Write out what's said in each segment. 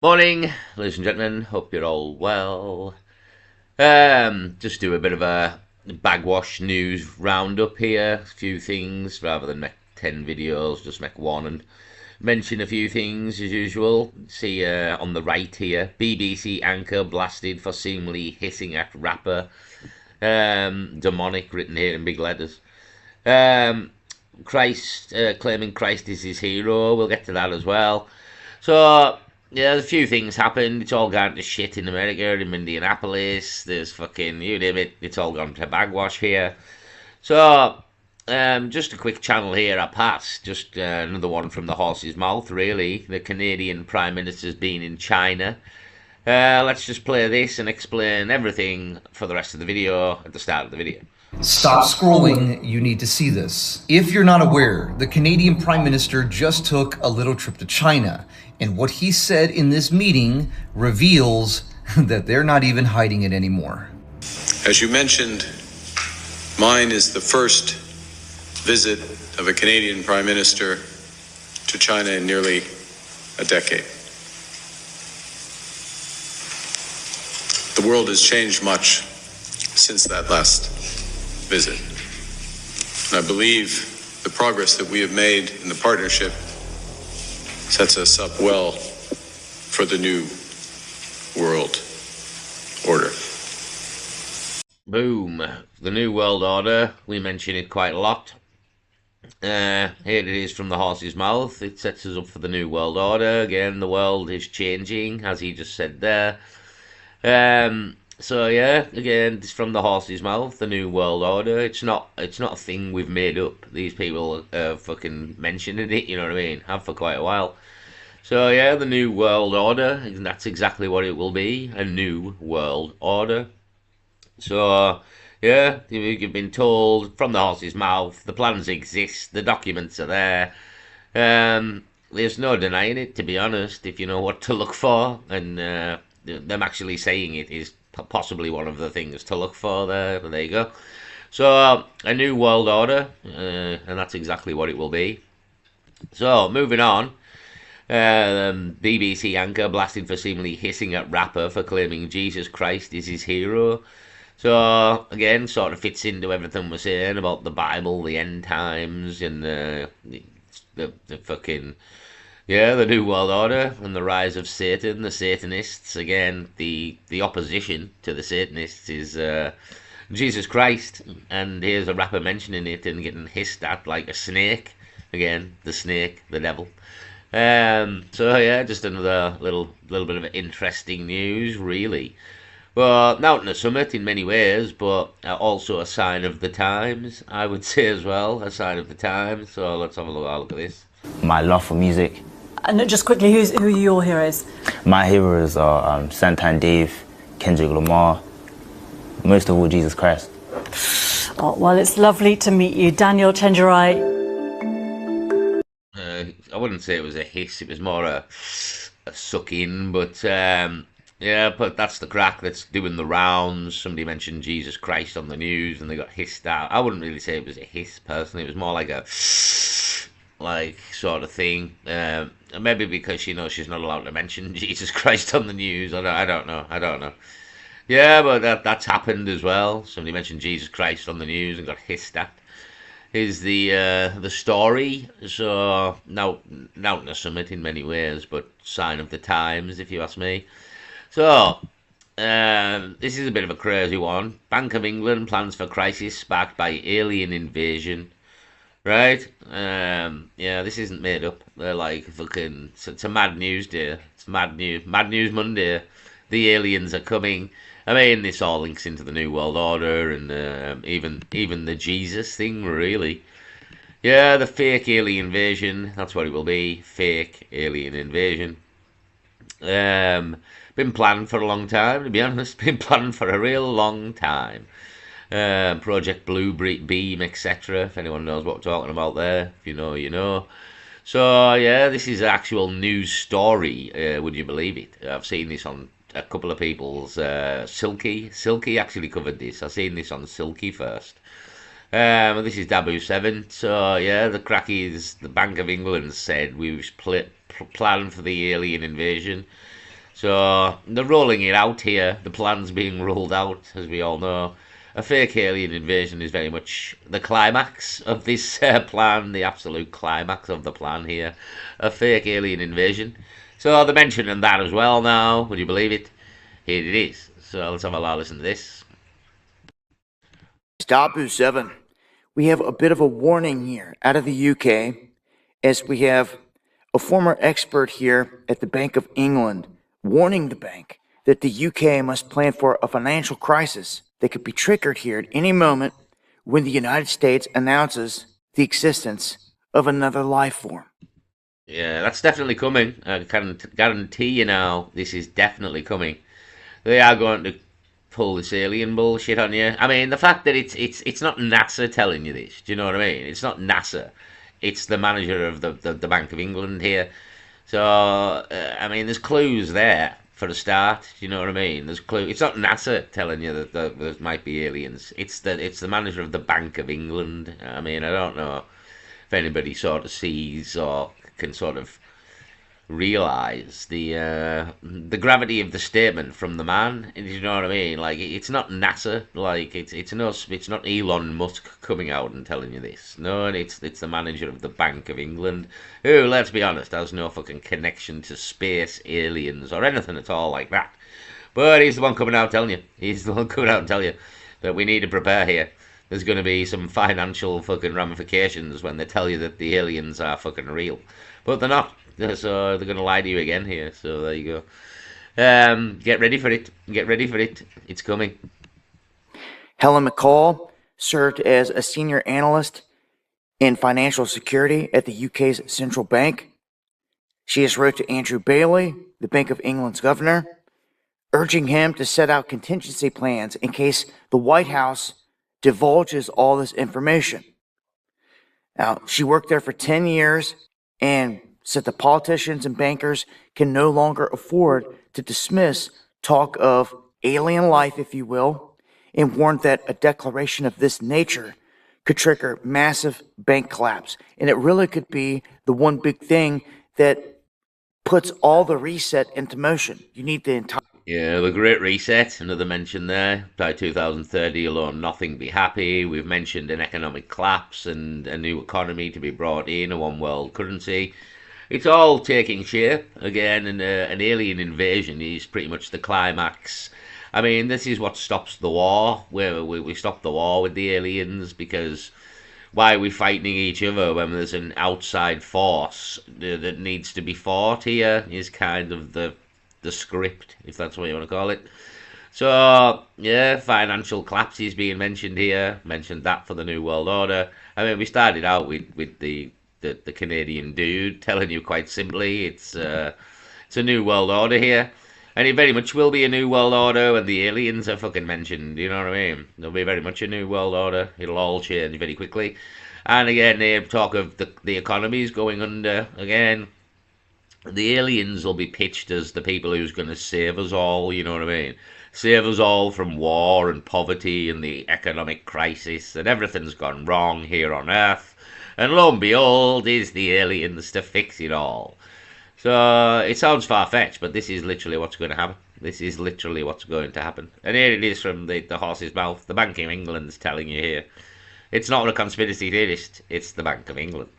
Morning, ladies and gentlemen. Hope you're all well. Just do a bit of a Bagwash news roundup here. A few things rather than make 10 videos. Just make one and mention a few things as usual. See on the right here, BBC anchor blasted for seemingly hissing at rapper. Demonic written here in big letters. Um, Christ claiming Christ is his hero. We'll get to that as well. So yeah, a few things happened. It's all gone to shit in America, in Indianapolis. There's fucking, you name it, it's all gone to bagwash here. So, just a quick channel here I pass. Just another one from the horse's mouth, really. The Canadian Prime Minister's been in China. Let's just play this and explain everything for the rest of the video at the start of the video. Stop scrolling, you need to see this. If you're not aware, the Canadian Prime Minister just took a little trip to China, and what he said in this meeting reveals that they're not even hiding it anymore. As you mentioned, mine is the first visit of a Canadian Prime Minister to China in nearly a decade. The world has changed much since that last visit. And I believe the progress that we have made in the partnership sets us up well for the new world order. Boom. The New World Order. We mention it quite a lot. Here it is from the horse's mouth. It sets us up for the New World Order. Again, the world is changing, as he just said there. So yeah, again, it's from the horse's mouth, the New World Order. It's not a thing we've made up. These people are fucking mentioning it, you know what I mean? Have for quite a while. So yeah, the New World Order, and that's exactly what it will be, a New World Order. So yeah, you've been told from the horse's mouth, the plans exist, the documents are there. There's no denying it, to be honest, if you know what to look for, and them actually saying it is possibly one of the things to look for there. But there you go. So a New World Order, and that's exactly what it will be. So moving on, BBC anchor blasted for seemingly hissing at rapper for claiming Jesus Christ is his hero. So again, sort of fits into everything we're saying about the Bible, the end times, and the fucking the New World Order and the rise of Satan, the Satanists. Again, the opposition to the Satanists is Jesus Christ, and here's a rapper mentioning it and getting hissed at like a snake. Again, the snake, the devil. So yeah, just another little bit of interesting news, really. Well, not in a summit in many ways, but also a sign of the times, I would say as well, a sign of the times. So let's have a look at this. My love for music. And just quickly, who are your heroes? My heroes are Santan Dave, Kendrick Lamar, most of all Jesus Christ. Oh, well, it's lovely to meet you. Daniel, change your eye. I wouldn't say it was a hiss, it was more a suck in, but yeah, but that's the crack that's doing the rounds. Somebody mentioned Jesus Christ on the news and they got hissed out. I wouldn't really say it was a hiss personally, it was more like a sort of thing. Maybe because she's not allowed to mention Jesus Christ on the news. I don't know. Yeah, but that's happened as well. Somebody mentioned Jesus Christ on the news and got hissed at. Is the story. So now in a summit in many ways, but sign of the times, if you ask me. So this is a bit of a crazy one. Bank of England plans for crisis sparked by alien invasion. Right? Yeah, this isn't made up. They're like fucking. It's a mad news day. It's mad news Monday. The aliens are coming. I mean, this all links into the New World Order and even the Jesus thing, really. Yeah, the fake alien invasion. That's what it will be. Fake alien invasion. Been planned for a long time, to be honest. Been planned for a real long time. Project Blue Beam, etc. If anyone knows what we're talking about there. If you know, you know. So, yeah, this is an actual news story. Would you believe it? I've seen this on a couple of people's Silky actually covered this. I've seen this on Silky first. This is Dabu 7. So yeah, the crack is the Bank of England said we was plan for the alien invasion. So they're rolling it out here. The plan's being rolled out, as we all know. A fake alien invasion is very much the climax of this plan, the absolute climax of the plan here. A fake alien invasion. So they're mentioning that as well now. Would you believe it? Here it is. So let's have a listen to this. Stabu 7. We have a bit of a warning here out of the UK, as we have a former expert here at the Bank of England warning the bank that the UK must plan for a financial crisis that could be triggered here at any moment when the United States announces the existence of another life form. Yeah, that's definitely coming. I can guarantee you now, this is definitely coming. They are going to pull this alien bullshit on you. I mean, the fact that it's not NASA telling you this. Do you know what I mean? It's not NASA. It's the manager of the Bank of England here. So I mean, there's clues there for a start. Do you know what I mean? There's clue. It's not NASA telling you that there might be aliens. It's the manager of the Bank of England. I mean, I don't know if anybody sort of sees or can sort of realize the gravity of the statement from the man. You know what I mean? Like, it's not NASA. Like, it's not Elon Musk coming out and telling you this. No, and it's the manager of the Bank of England, who, let's be honest, has no fucking connection to space, aliens, or anything at all like that. But he's the one coming out telling you. He's the one coming out and telling you that we need to prepare here. There's going to be some financial fucking ramifications when they tell you that the aliens are fucking real. But they're not. So they're going to lie to you again here. So there you go. Get ready for it. Get ready for it. It's coming. Helen McCall served as a senior analyst in financial security at the UK's central bank. She has wrote to Andrew Bailey, the Bank of England's governor, urging him to set out contingency plans in case the White House divulges all this information. Now, she worked there for 10 years and said the politicians and bankers can no longer afford to dismiss talk of alien life, if you will, and warned that a declaration of this nature could trigger massive bank collapse. And it really could be the one big thing that puts all the reset into motion. You need the entire... Yeah, the Great Reset, another mention there. By 2030 alone, nothing be happy. We've mentioned an economic collapse and a new economy to be brought in, a one world currency. It's all taking shape again, and an alien invasion is pretty much the climax. I mean, this is what stops the war. Where we stop the war with the aliens, because why are we fighting each other when there's an outside force that needs to be fought here? Is kind of the script, if that's what you want to call it. So yeah, financial collapse is being mentioned here. Mentioned that for the New World Order. I mean, we started out with the Canadian dude telling you quite simply it's a new world order here, and it very much will be a new world order when the aliens are fucking mentioned. You know what I mean? There'll be very much a new world order. It'll all change very quickly. And again, they talk of the economies going under again. The aliens will be pitched as the people who's going to save us all. You know what I mean? Save us all from war and poverty and the economic crisis, and everything's gone wrong here on Earth. And lo and behold, is the aliens to fix it all. So it sounds far-fetched, but this is literally what's going to happen. This is literally what's going to happen. And here it is from the horse's mouth. The Bank of England's telling you here. It's not a conspiracy theorist. It's the Bank of England.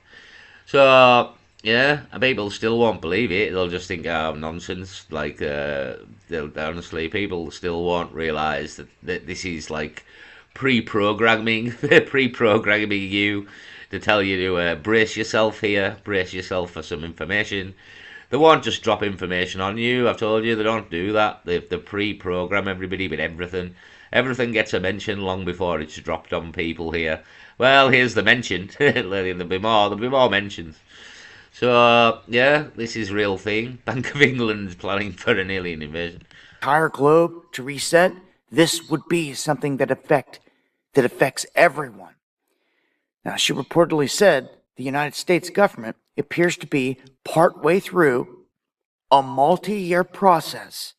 So, yeah, people still won't believe it. They'll just think, oh, nonsense. Like, honestly, people still won't realise that this is like pre-programming you to tell you to brace yourself here, brace yourself for some information. They won't just drop information on you. I've told you, they don't do that. They pre-program everybody with everything. Everything gets a mention long before it's dropped on people here. Well, here's the mention. There'll be more mentions. So, yeah, this is real thing. Bank of England's planning for an alien invasion. Entire globe to reset. This would be something that affects everyone. Now, she reportedly said the United States government appears to be partway through a multi-year process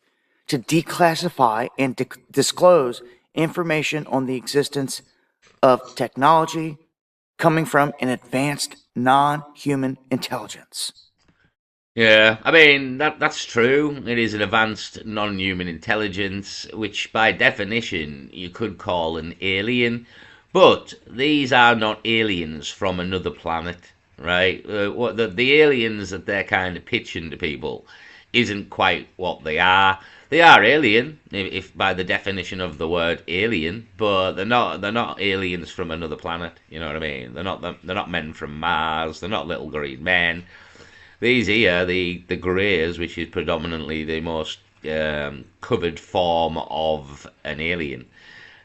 to declassify and disclose information on the existence of technology coming from an advanced non-human intelligence. Yeah, I mean that's true. It is an advanced non-human intelligence, which by definition you could call an alien. But these are not aliens from another planet, right? What the aliens that they're kind of pitching to people isn't quite what they are. They are alien, if by the definition of the word alien, but they're not aliens from another planet. You know what I mean? They're not men from Mars. They're not little green men. These here, the greys, which is predominantly the most covered form of an alien.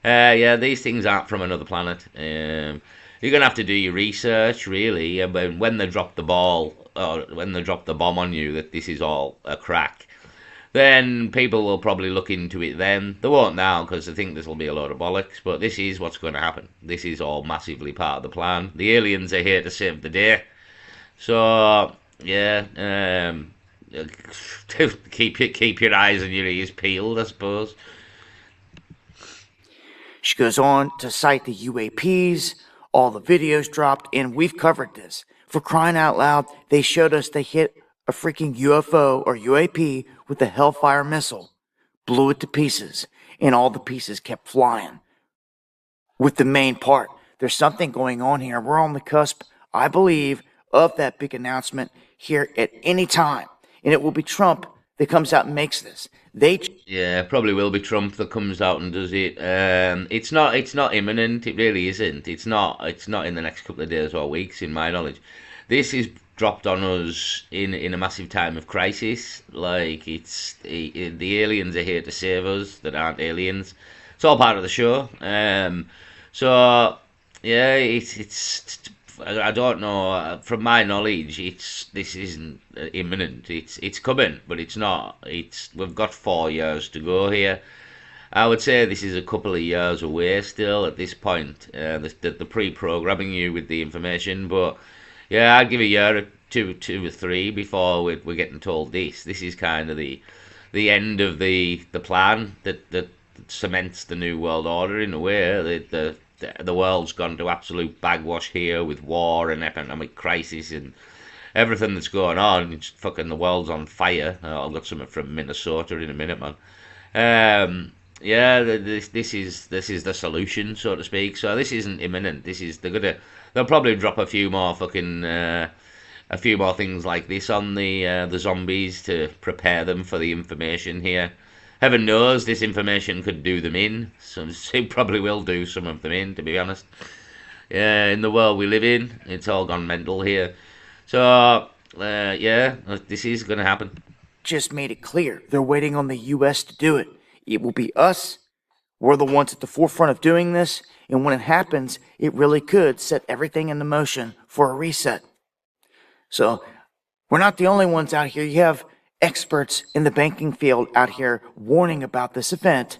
Yeah, these things aren't from another planet. You're gonna have to do your research, really, and when they drop the ball or when they drop the bomb on you that this is all a crack, then people will probably look into it then. They won't now because they think this will be a load of bollocks, but this is what's going to happen. This is all massively part of the plan. The aliens are here to save the day. So yeah, keep your eyes and your ears peeled, I suppose. She goes on to cite the UAPs, all the videos dropped, and we've covered this. For crying out loud, they showed us they hit a freaking UFO or UAP with a Hellfire missile, blew it to pieces, and all the pieces kept flying. With the main part, there's something going on here. We're on the cusp, I believe, of that big announcement here at any time. And it will be Trump that comes out and makes this. Yeah, probably will be Trump that comes out and does it. It's not imminent. It really isn't. It's not in the next couple of days or weeks, in my knowledge. This is dropped on us in a massive time of crisis. Like the aliens are here to save us that aren't aliens. It's all part of the show. So yeah, I don't know. From my knowledge, this isn't imminent. It's coming, but it's not. We've got 4 years to go here. I would say this is a couple of years away still at this point. The pre-programming you with the information, but yeah, I'd give a year or two or three before we're getting told this. This is kind of the end of the plan that cements the new world order in a way. The world's gone to absolute bagwash here with war and economic crisis and everything that's going on. It's fucking the world's on fire. I've got something from Minnesota in a minute, man. Yeah, this is the solution, so to speak. So this isn't imminent. They'll probably drop a few more things like this on the zombies to prepare them for the information here. Heaven knows this information could do them in. So it probably will do some of them in, to be honest. Yeah, in the world we live in, it's all gone mental here. So, yeah, this is going to happen. Just made it clear they're waiting on the U.S. to do it. It will be us. We're the ones at the forefront of doing this, and when it happens, it really could set everything into motion for a reset. So, we're not the only ones out here. You have experts in the banking field out here warning about this event.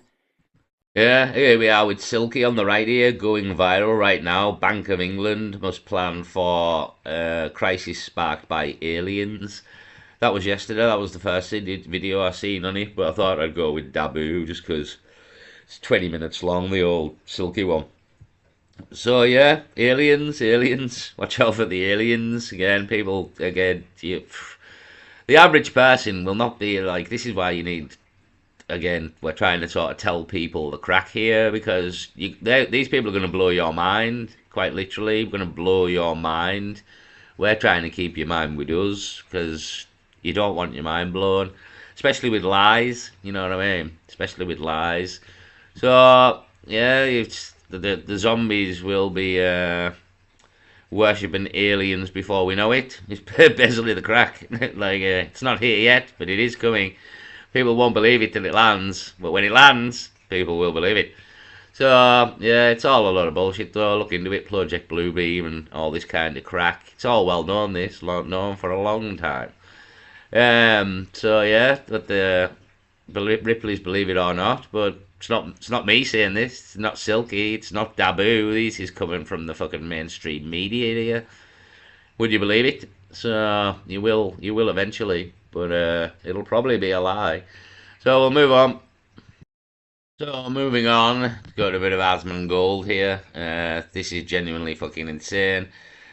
Yeah, here we are with Silky on the right here, going viral right now. Bank of England must plan for crisis sparked by aliens. That was yesterday. That was the first video I seen on it, but I thought I'd go with Dabu just because it's 20 minutes long, the old Silky one. So yeah, aliens. Watch out for the aliens. Again, people, the average person will not be like, this is why you need, again, we're trying to sort of tell people the crack here, because these people are going to blow your mind, quite literally, going to blow your mind. We're trying to keep your mind with us, because you don't want your mind blown, especially with lies, you know what I mean? Especially with lies. So, yeah, the zombies will be worshipping aliens before we know it. It's basically the crack. Like, it's not here yet, but it is coming. People won't believe it till it lands, but when it lands, people will believe it. So, yeah, it's all a lot of bullshit, though. Look into it, Project Bluebeam and all this kind of crack. It's all well known, known for a long time. So, yeah, but the Ripley's believe it or not, but it's not me saying this. It's not Silky. It's not Dabu. This is coming from the fucking mainstream media here. Would you believe it? So you will eventually, but it'll probably be a lie. So we'll move on. So moving on, got a bit of Asmongold here. This is genuinely fucking insane.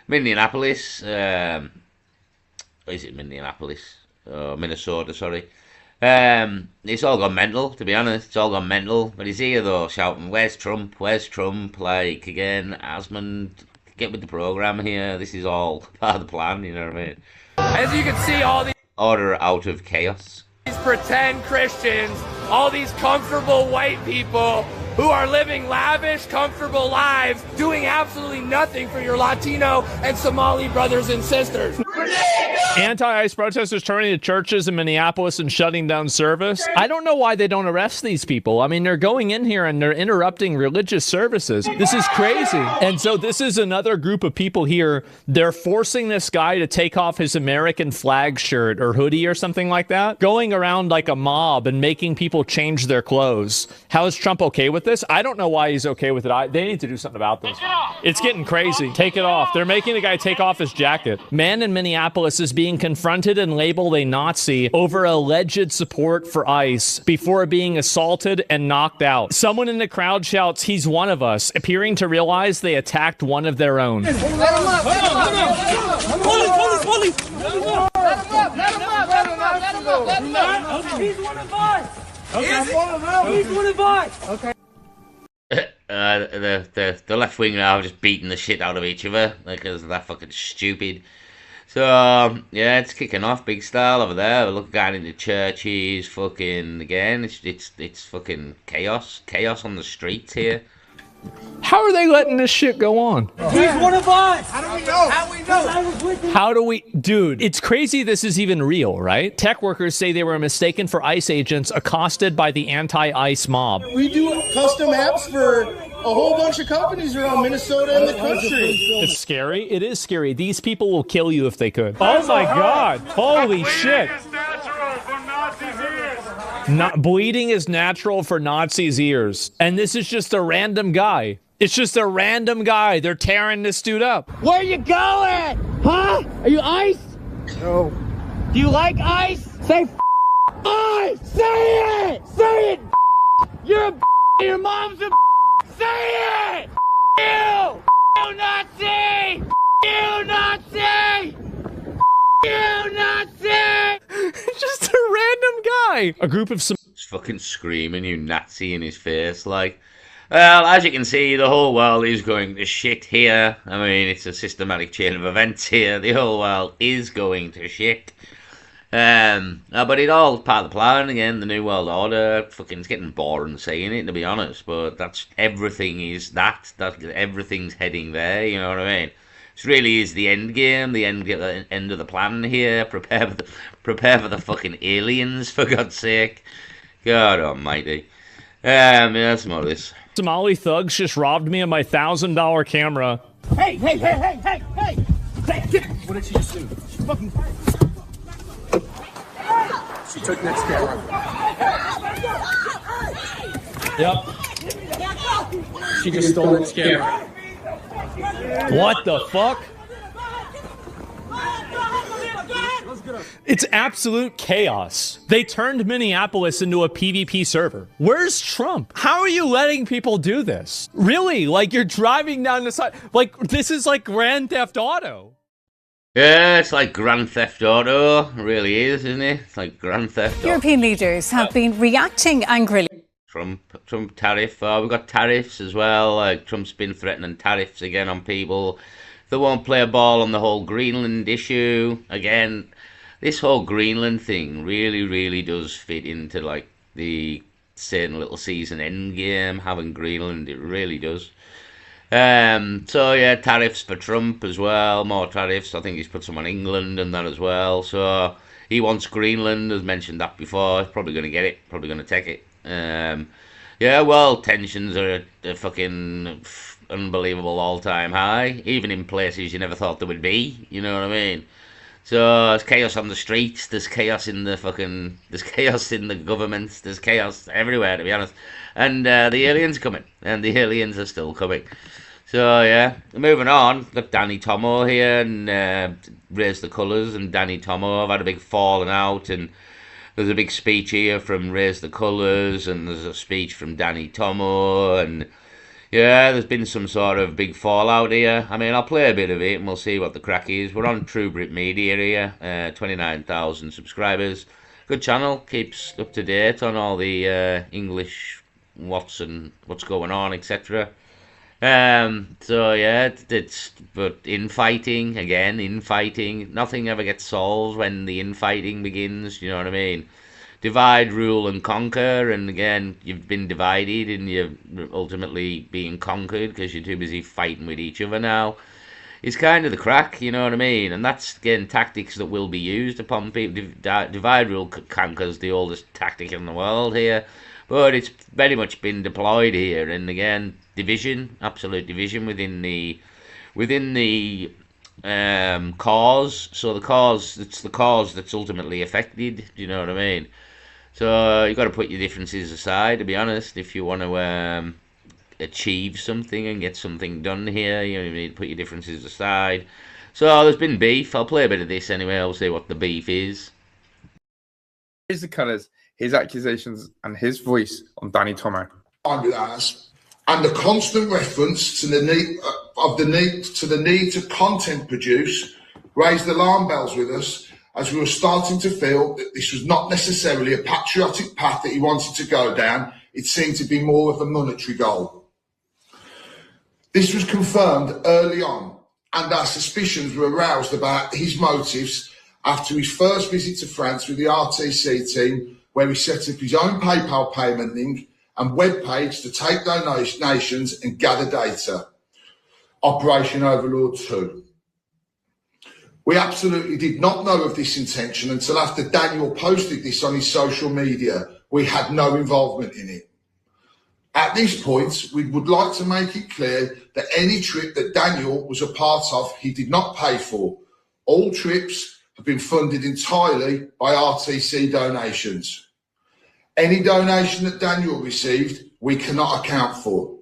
Minneapolis. Is it Minneapolis? Minnesota, sorry. It's all gone mental, to be honest. It's all gone mental. But he's here though, shouting, "Where's Trump? Where's Trump?" Like again, Asmund, get with the program here. This is all part of the plan. You know what I mean? As you can see, all these Order out of chaos. pretend Christians, all these comfortable white people who are living lavish, comfortable lives, doing absolutely nothing for your Latino and Somali brothers and sisters. Anti-ICE protesters turning to churches in Minneapolis and shutting down service. I don't know why they don't arrest these people. I mean, they're going in here and they're interrupting religious services. This is crazy. And so this is another group of people here. They're forcing this guy to take off his American flag shirt or hoodie or something like that, going around like a mob and making people change their clothes. How is Trump okay with this? I don't know why he's okay with it. They need to do something about this. It's getting crazy. Take it off. They're making the guy take off his jacket. Man in Minneapolis is being confronted and labeled a Nazi over alleged support for ICE before being assaulted and knocked out. Someone in the crowd shouts, "He's one of us," appearing to realize they attacked one of their own. Let him up! Let him up! He's one of us! He's one of us! Okay. The left wing now just beating the shit out of each other because they're fucking stupid. So yeah, it's kicking off big style over there. We're looking down into churches, fucking again. It's fucking chaos on the streets here. How are they letting this shit go on? He's one of us! How do we know? How we know? How do we... Dude, it's crazy this is even real, right? Tech workers say they were mistaken for ICE agents accosted by the anti-ICE mob. We do custom apps for a whole bunch of companies around Minnesota and the country. It's scary. It is scary. These people will kill you if they could. Oh my God. Holy shit. Bleeding is natural for Nazis' ears. And this is just a random guy. It's just a random guy. They're tearing this dude up. Where you going? Huh? Are you ICE? No. Do you like ICE? Say ICE! Say it! Say it! You're a your mom's a say it! You! You Nazi! You Nazi! You Nazi! Just a random guy. A group of some Just fucking screaming, "You Nazi," in his face, like. Well, as you can see, the whole world is going to shit here. I mean, it's a systematic chain of events here. The whole world is going to shit. But it all part of the plan again. The New World Order. Fucking, it's getting boring saying it, to be honest. But that's everything. Is that everything's heading there? You know what I mean? This really is the end game. The end of the plan here. Prepare for the fucking aliens, for God's sake. God Almighty. Yeah, that's more of this. Somali thugs just robbed me of my $1,000 camera. Hey! Hey, get it! What did she just do? She fucking... She took next camera. Yep. She just stole this camera. What the fuck? It's absolute chaos. They turned Minneapolis into a PvP server. Where's Trump? How are you letting people do this? Really? Like, you're driving down the side. Like, this is like Grand Theft Auto. Yeah, it's like Grand Theft Auto. It really is, isn't it? It's like Grand Theft Auto. European leaders have been reacting angrily. Trump tariff. We've got tariffs as well. Like, Trump's been threatening tariffs again on people. They won't play a ball on the whole Greenland issue. Again, this whole Greenland thing really does fit into like the Satan Little Season endgame, having Greenland. It really does. So yeah, tariffs for Trump as well. More tariffs. I think he's put some on England and that as well. So he wants Greenland, as mentioned that before. He's probably going to get it. Probably going to take it. Yeah, well, tensions are at a fucking unbelievable all-time high. Even in places you never thought there would be. You know what I mean? So there's chaos on the streets. There's chaos in the fucking. There's chaos in the governments. There's chaos everywhere, to be honest. And the aliens are coming, and the aliens are still coming. So yeah, moving on. Got Danny Tomo here and Raise the Colours, and Danny Tomo have had a big falling out, and there's a big speech here from Raise the Colours, and there's a speech from Danny Tomo, and Yeah, there's been some sort of big fallout here. I mean, I'll play a bit of it and we'll see what the crack is. We're on True Brit Media here, 29,000 subscribers. Good channel, keeps up to date on all the English what's going on, etc. So yeah, but infighting again, infighting. Nothing ever gets solved when the infighting begins. You know what I mean? Divide, rule, and conquer. And again, you've been divided, and you're ultimately being conquered because you're too busy fighting with each other now. It's kind of the crack, you know what I mean? And that's again tactics that will be used upon people. Divide, rule, conquer's the oldest tactic in the world here, but it's very much been deployed here. And again, division, absolute division within the cause. So it's the cause that's ultimately affected. Do you know what I mean? So you got to put your differences aside. To be honest, if you want to achieve something and get something done here, you need to put your differences aside. So there's been beef. I'll play a bit of this anyway. I'll see what the beef is. Here's the colours, his accusations, and his voice on Danny Tomo. With us, and the constant reference to the need to content produce raised alarm bells with us, as we were starting to feel that this was not necessarily a patriotic path that he wanted to go down. It seemed to be more of a monetary goal. This was confirmed early on, and our suspicions were aroused about his motives after his first visit to France with the RTC team, where he set up his own PayPal payment link and web page to take donations and gather data. Operation Overlord 2. We absolutely did not know of this intention until after Daniel posted this on his social media. We had no involvement in it. At this point, we would like to make it clear that any trip that Daniel was a part of, he did not pay for. All trips have been funded entirely by RTC donations. Any donation that Daniel received, we cannot account for.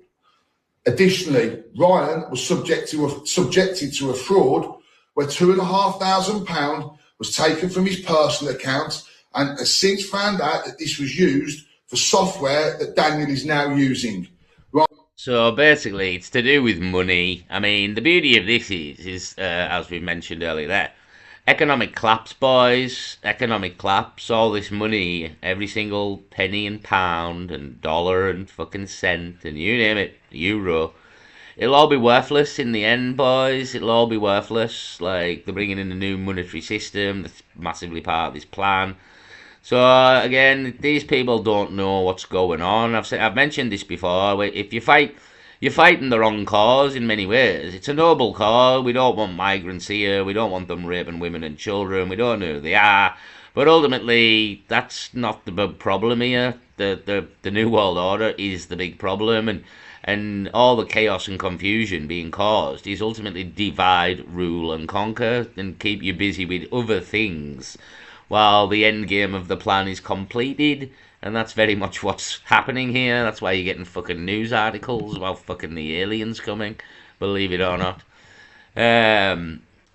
Additionally, Ryan was subjected to a fraud where £2,500 was taken from his personal account and has since found out that this was used for software that Daniel is now using. So basically, it's to do with money. I mean, the beauty of this is as we mentioned earlier there, economic collapse, boys. Economic collapse. All this money, every single penny and pound and dollar and fucking cent and you name it, euro. It'll all be worthless in the end, boys. It'll all be worthless. Like, they're bringing in a new monetary system that's massively part of this plan. So again, these people don't know what's going on. I've mentioned this before. If you fight, you're fighting the wrong cause in many ways. It's a noble cause. We don't want migrants here. We don't want them raping women and children. We don't know who they are. But ultimately, that's not the big problem here. The New World Order is the big problem, and all the chaos and confusion being caused is ultimately divide, rule, and conquer, and keep you busy with other things while the end game of the plan is completed. And that's very much what's happening here. That's why you're getting fucking news articles about fucking the aliens coming, believe it or not.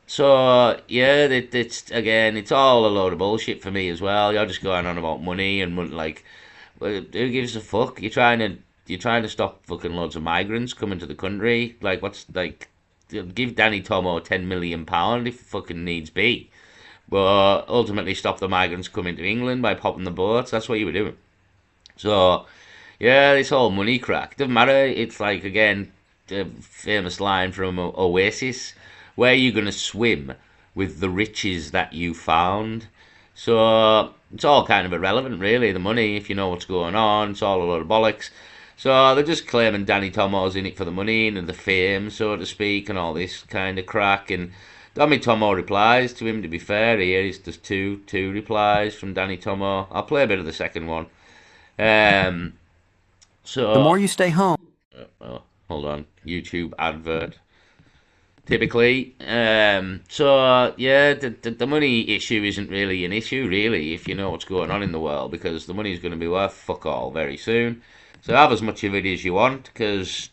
So yeah, it's all a load of bullshit for me as well. You're just going on about money and like, who gives a fuck? You're trying to stop fucking loads of migrants coming to the country. Like, what's like, give Danny Tomo £10 million if fucking needs be. But ultimately stop the migrants coming to England by popping the boats. That's what you were doing. So, yeah, this whole money crack. Doesn't matter. It's like, again, the famous line from Oasis. Where are you going to swim with the riches that you found? So, it's all kind of irrelevant, really. The money, if you know what's going on, it's all a lot of bollocks. So, they're just claiming Danny Tomo's in it for the money and the fame, so to speak, and all this kind of crack. And Danny Tomo replies to him. To be fair, here is there's two replies from Danny Tomo. I'll play a bit of the second one. So the more you stay home. Oh, hold on, YouTube advert. Typically, so yeah, the money issue isn't really an issue, really, if you know what's going on in the world, because the money is going to be worth fuck all very soon. So have as much of it as you want, because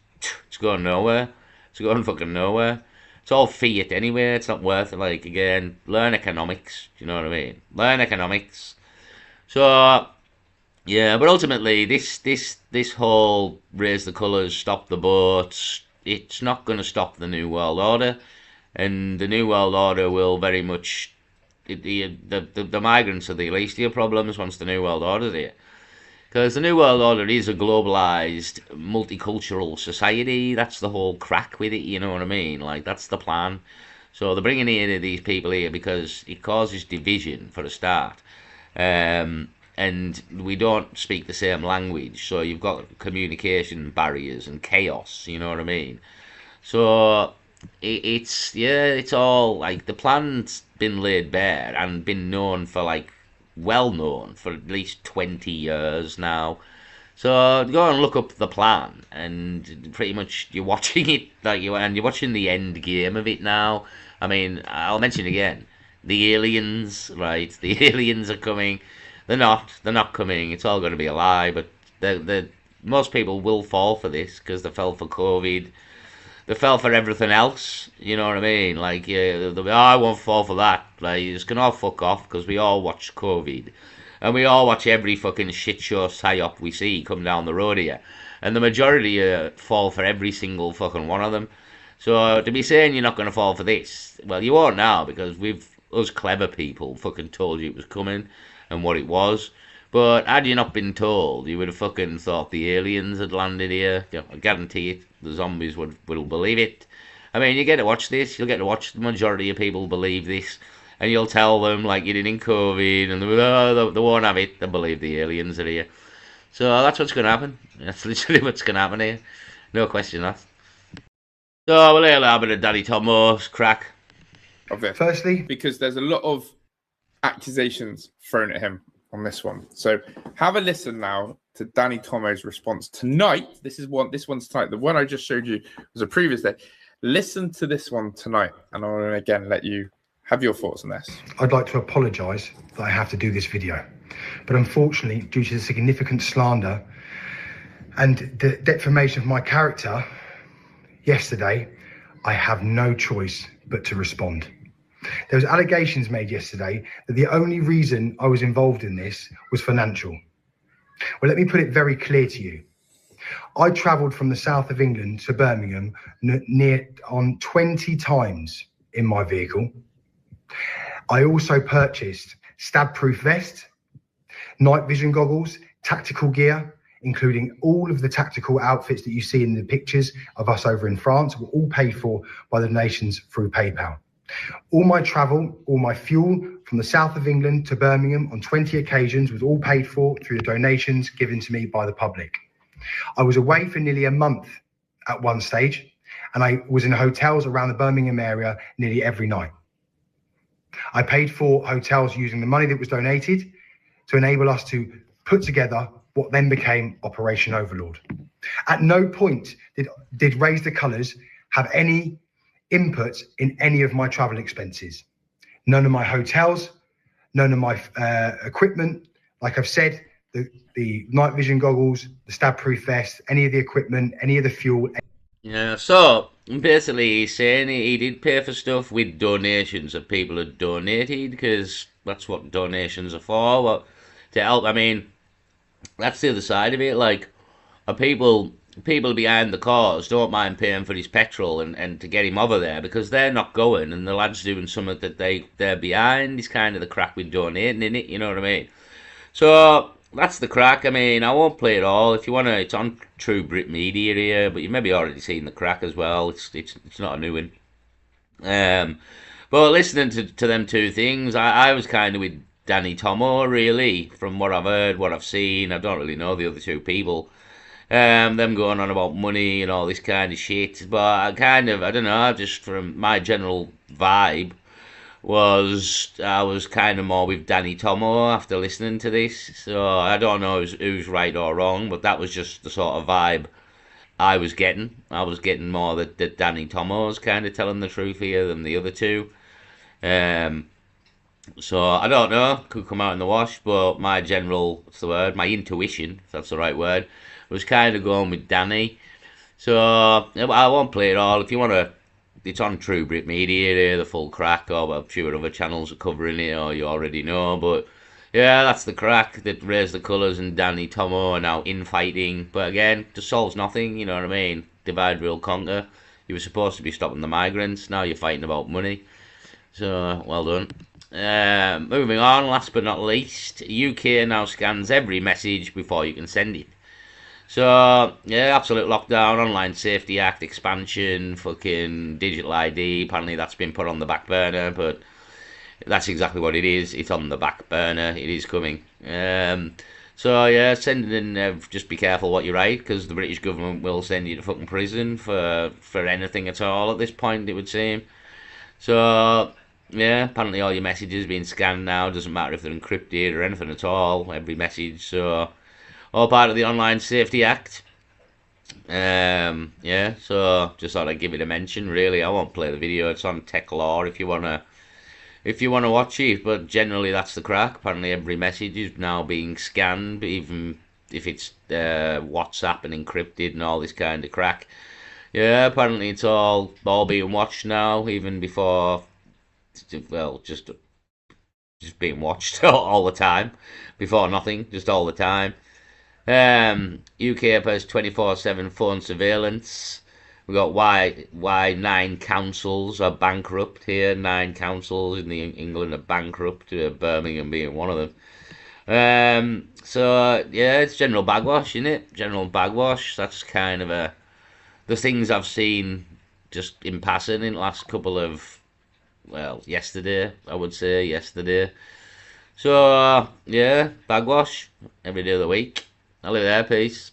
it's going nowhere. It's going fucking nowhere. It's all fiat anyway. It's not worth it. Like, again, learn economics. Do you know what I mean? Learn economics. So Yeah, but ultimately, this whole raise the colours, stop the boats, it's not going to stop the New World Order, and the New World Order will very much the migrants are the least of your problems once the New World Order's here. Because the New World Order is a globalized, multicultural society. That's the whole crack with it, you know what I mean? Like, that's the plan. So they're bringing in these people here because it causes division, for a start. And we don't speak the same language, so you've got communication barriers and chaos, you know what I mean? So it's all like the plan's been laid bare and been known for like well known for at least 20 years now. So go and look up the plan, and pretty much you're watching it you're watching the end game of it now. I mean, I'll mention again, the aliens, right? The aliens are coming. They're not coming. It's all going to be a lie. But most people will fall for this because they fell for COVID. They fell for everything else. You know what I mean? Like, yeah, they'll be, oh, I won't fall for that. Like, you just can all fuck off because we all watch COVID. And we all watch every fucking shit show psyop we see come down the road here. And the majority fall for every single fucking one of them. So to be saying you're not going to fall for this, well, you won't now because us clever people fucking told you it was coming and what it was. But had you not been told, you would have fucking thought the aliens had landed here. I guarantee it. The zombies will believe it. I mean, you get to watch this. You'll get to watch the majority of people believe this. And you'll tell them, like you did in COVID, and they won't have it. They'll believe the aliens are here. So that's what's going to happen. That's literally what's going to happen here. No question that. So we'll hear a bit of Daddy Tomo's crack. Of it. Firstly, because there's a lot of accusations thrown at him on this one. So have a listen now to Danny Tomo's response tonight. This one's tonight. The one I just showed you was a previous day. Listen to this one tonight, and I want to again let you have your thoughts on this. I'd like to apologise that I have to do this video, but unfortunately, due to the significant slander and the defamation of my character yesterday, I have no choice but to respond. There was allegations made yesterday that the only reason I was involved in this was financial. Well, let me put it very clear to you. I travelled from the south of England to Birmingham on 20 times in my vehicle. I also purchased stab-proof vest, night vision goggles, tactical gear, including all of the tactical outfits that you see in the pictures of us over in France, were all paid for by the donations through PayPal. All my travel, all my fuel from the south of England to Birmingham on 20 occasions was all paid for through the donations given to me by the public. I was away for nearly a month at one stage, and I was in hotels around the Birmingham area nearly every night. I paid for hotels using the money that was donated to enable us to put together what then became Operation Overlord. At no point did Raise the Colours have any input in any of my travel expenses. None of my hotels, none of my equipment. Like I've said, the night vision goggles, the stab-proof vest, any of the equipment, any of the fuel. Yeah, so basically he's saying he did pay for stuff with donations that people had donated, because that's what donations are for, to help. I mean, that's the other side of it. Like, people behind the cause don't mind paying for his petrol and to get him over there, because they're not going, and the lad's doing something that they're behind. Is kind of the crack with donating, in it, you know what I mean? So that's the crack. I mean, I won't play it all. If you want to, it's on True Brit Media here, but you've maybe already seen the crack as well. It's not a new one. But listening to them two things, I was kind of with Danny Tomo, really, from what I've heard, what I've seen. I don't really know the other two people. Them going on about money and all this kind of shit. But I don't know, just from my general vibe, I was kind of more with Danny Tomo after listening to this. So I don't know who's right or wrong, but that was just the sort of vibe I was getting. I was getting more that Danny Tomo's kind of telling the truth here than the other two. So I don't know, could come out in the wash, but my general, my intuition, if that's the right word, was kind of going with Danny. So I won't play it all. If you want to, it's on True Brit Media, the full crack, or I'm sure other channels are covering it, or you already know. But Yeah, that's the crack. That raised the colours and Danny Tomo are now infighting. But again, just solves nothing, you know what I mean? Divide, rule, conquer. You were supposed to be stopping the migrants, now you're fighting about money. So, well done. Moving on, last but not least, UK now scans every message before you can send it. So, yeah, absolute lockdown, Online Safety Act expansion, fucking digital ID. Apparently that's been put on the back burner, but that's exactly what it is. It's on the back burner. It is coming. So, yeah, sending in, just be careful what you write, because the British government will send you to fucking prison for anything at all at this point, it would seem. So, yeah, apparently all your messages being scanned now. Doesn't matter if they're encrypted or anything at all. Every message. So, all part of the Online Safety Act. Yeah, so just thought I'd give it a mention. Really, I won't play the video. It's on Tech Law if you wanna watch it. But generally, that's the crack. Apparently, every message is now being scanned, even if it's WhatsApp and encrypted and all this kind of crack. Yeah, apparently it's all being watched now, even before. Well, just being watched all the time. Before nothing, just all the time. UK has 24/7 phone surveillance. We got why 9 councils are bankrupt here. 9 councils in England are bankrupt. Birmingham being one of them. So yeah, it's general bagwash, isn't it? General bagwash. That's kind of the things I've seen just in passing in the last couple of, well, yesterday, I would say, yesterday. So, yeah, bagwash every day of the week. I'll leave it there, peace.